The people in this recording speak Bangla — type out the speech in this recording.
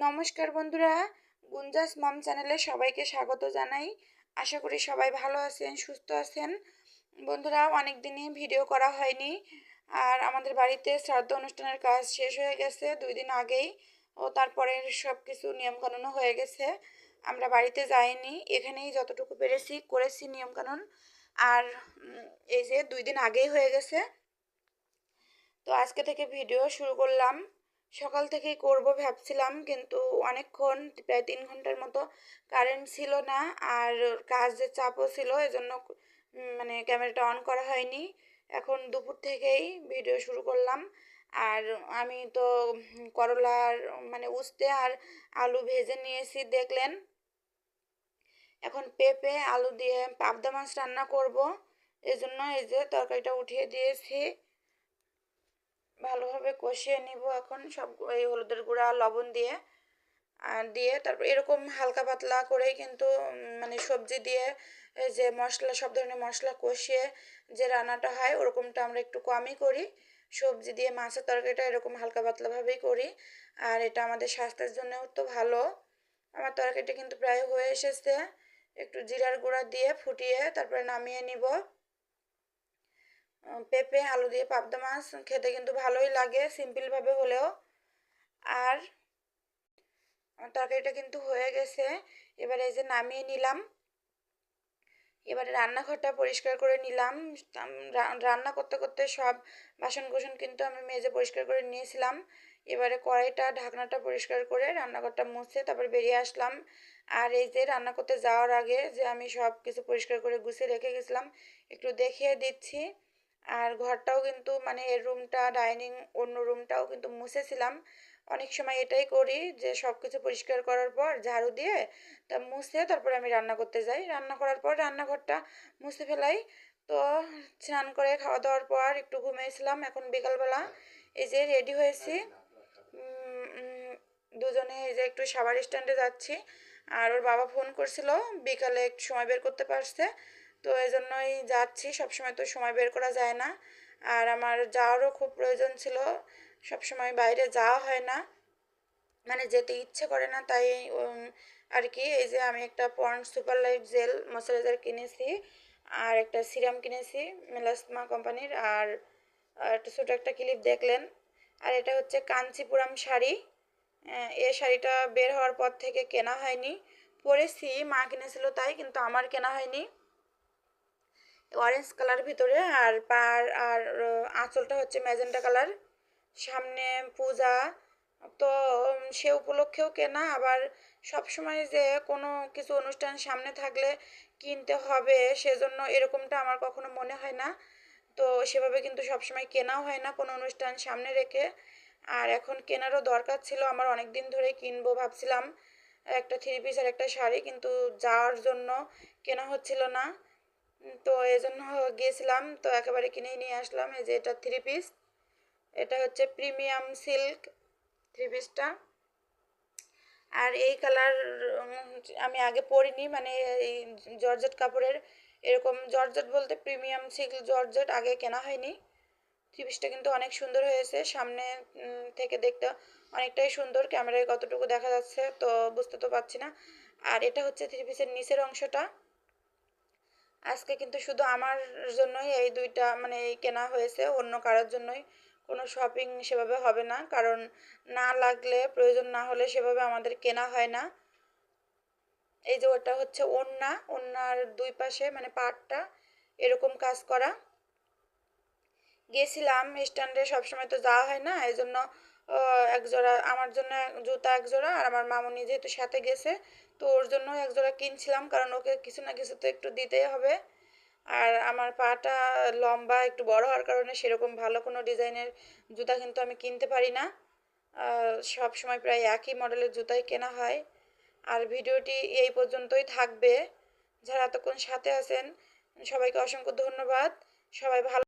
নমস্কার বন্ধুরা, গুঞ্জাস মম চ্যানেলে সবাইকে স্বাগত জানাই। আশা করি সবাই ভালো আছেন, সুস্থ আছেন। বন্ধুরা, অনেক দিনই ভিডিও করা হয়নি। আর আমাদের বাড়িতে শ্রাদ্ধ অনুষ্ঠানের কাজ শেষ হয়ে গেছে 2 দিন আগেই। ও তারপরে সব কিছু নিয়মকানুনও হয়ে গেছে। আমরা বাড়িতে যাইনি, এখানেই যতটুকু পেরেছি করেছি নিয়মকানুন। আর এই যে 2 দিন আগেই হয়ে গেছে, তো আজকে থেকে ভিডিও শুরু করলাম। সকাল থেকেই করব ভাবছিলাম, কিন্তু অনেকক্ষণ প্রায় 3 ঘন্টার মতো কারেন্ট ছিল না। আর কাজের চাপও ছিল, এজন্য মানে ক্যামেরাটা অন করা হয়নি। এখন দুপুর থেকেই ভিডিও শুরু করলাম। আর আমি তো করলার মানে উস্তে আর আলু ভেজে নিয়েছি দেখলেন। এখন পেঁপে আলু দিয়ে পাবদা মাছ রান্না করব, এজন্য এই যে তরকারিটা উঠিয়ে দিয়েছি। ভালোভাবে কষিয়ে নিব এখন সব, এই হলুদের গুঁড়া লবণ দিয়ে তারপর এরকম হালকা পাতলা করেই কিন্তু মানে সবজি দিয়ে যে মশলা, সব ধরনের মশলা কষিয়ে যে রান্নাটা হয় ওরকমটা আমরা একটু কমই করি। সবজি দিয়ে মাছের তরকারিটা এরকম হালকা পাতলাভাবেই করি। আর এটা আমাদের স্বাস্থ্যের জন্যও তো ভালো। আমার তরকারিটা কিন্তু প্রায় হয়ে এসেছে। একটু জিরার গুঁড়া দিয়ে ফুটিয়ে তারপরে নামিয়ে নিব। পেঁপে আলু দিয়ে পাবদা মাছ খেতে কিন্তু ভালোই লাগে, সিম্পলভাবে হলেও। আর তরকারিটা কিন্তু হয়ে গেছে, এবারে এই যে নামিয়ে নিলাম। এবারে রান্নাঘরটা পরিষ্কার করে নিলাম। রান্না করতে করতে সব বাসন কোসন কিন্তু আমি মেজে পরিষ্কার করে নিয়েছিলাম। এবারে কড়াইটা ঢাকনাটা পরিষ্কার করে রান্নাঘরটা মুছে তারপর বেরিয়ে আসলাম। আর এই যে রান্না করতে যাওয়ার আগে যে আমি সব কিছু পরিষ্কার করে গুছিয়ে রেখে গেছিলাম, একটু দেখিয়ে দিচ্ছি। আর ঘরটাও কিন্তু মানে এর রুমটা, ডাইনিং, অন্য রুমটাও কিন্তু মুছেছিলাম। অনেক সময় এটাই করি যে সব কিছু পরিষ্কার করার পর ঝাড়ু দিয়ে তা মুছে তারপরে আমি রান্না করতে যাই। রান্না করার পর রান্নাঘরটা মুছে ফেলাই। তো স্নান করে খাওয়া দাওয়ার পর একটু ঘুমিয়েছিলাম। এখন বিকালবেলা এই যে রেডি হয়েছি। দুজনে এই যে একটু সাবার স্ট্যান্ডে যাচ্ছি। আর ওর বাবা ফোন করছিল, বিকালে একটু সময় বের করতে পারছে, তো এই জন্যই যাচ্ছি। সবসময় তো সময় বের করা যায় না। আর আমার যাওয়ারও খুব প্রয়োজন ছিল, সবসময় বাইরে যাওয়া হয় না, মানে যেতে ইচ্ছে করে না। তাই আর কি, এই যে আমি একটা Pond's super light gel moisturiser কিনেছি, আর একটা সিরাম কিনেছি মেলাসমা কোম্পানির, আর একটা ছোটো একটা ক্লিপ দেখলেন। আর এটা হচ্ছে কাঞ্চিপুরাম শাড়ি। এই শাড়িটা বের হওয়ার পর থেকে কেনা হয়নি, পরেছি, মা কিনেছিল তাই, কিন্তু আমার কেনা হয়নি। অরেঞ্জ কালার ভিতরে, আর পার আর আঁচলটা হচ্ছে ম্যাজেন্টা কালার। সামনে পূজা, তো সে উপলক্ষেও কেনা। আবার সব সময় যে কোনো কিছু অনুষ্ঠান সামনে থাকলে কিনতে হবে সেজন্য এরকমটা আমার কখনো মনে হয় না। তো সেভাবে কিন্তু সবসময় কেনাও হয় না কোনো অনুষ্ঠান সামনে রেখে। আর এখন কেনারও দরকার ছিল আমার, অনেক দিন ধরে কিনবো ভাবছিলাম একটা 3 পিস আর একটা শাড়ি, কিন্তু যাওয়ার জন্য কেনা হচ্ছিল না। তো এই জন্য গিয়েছিলাম, তো একেবারে কিনেই নিয়ে আসলাম। এই যে এটা 3 পিস, এটা হচ্ছে প্রিমিয়াম সিল্ক 3 পিসটা। আর এই কালার আমি আগে পরিনি, মানে এই জর্জেট কাপড়ের, এরকম জর্জেট বলতে প্রিমিয়াম সিল্ক জর্জেট আগে কেনা হয়নি। 3 পিসটা কিন্তু অনেক সুন্দর হয়েছে, সামনে থেকে দেখতে অনেকটাই সুন্দর। ক্যামেরায় কতটুকু দেখা যাচ্ছে তো বুঝতে তো পারছি না। আর এটা হচ্ছে 3 পিসের নিচের অংশটা। আজকে কিন্তু শুধু আমার জন্যই এই দুইটা মানে এই কেনা হয়েছে, অন্য কারোর জন্যই কোনো শপিং সেভাবে হবে না, কারণ না লাগলে, প্রয়োজন না হলে সেভাবে আমাদের কেনা হয় না। এই যে ওটা হচ্ছে ওড়না, ওড়নার 2 পাশে মানে পাটটা এরকম কাজ করা। গেছিলাম স্ট্যান্ডে, সবসময় তো যাওয়া হয় না, এই জন্য একজোড়া আমার জন্য জুতা, একজোড়া, আর আমার মামুনি যেহেতু সাথে গেছে তো ওর জন্য একজোড়া কিনছিলাম, কারণ ওকে কিছু না কিছু তো একটু দিতেই হবে। আর আমার পাটা লম্বা, একটু বড় হওয়ার কারণে সেরকম ভালো কোনো ডিজাইনের জুতা কিন্তু আমি কিনতে পারি না। সব সময় প্রায় একই মডেলের জুতাই কেনা হয়। আর ভিডিওটি এই পর্যন্তই থাকবে। যারা এতক্ষণ সাথে আছেন সবাইকে অসংখ্য ধন্যবাদ। সবাই ভালো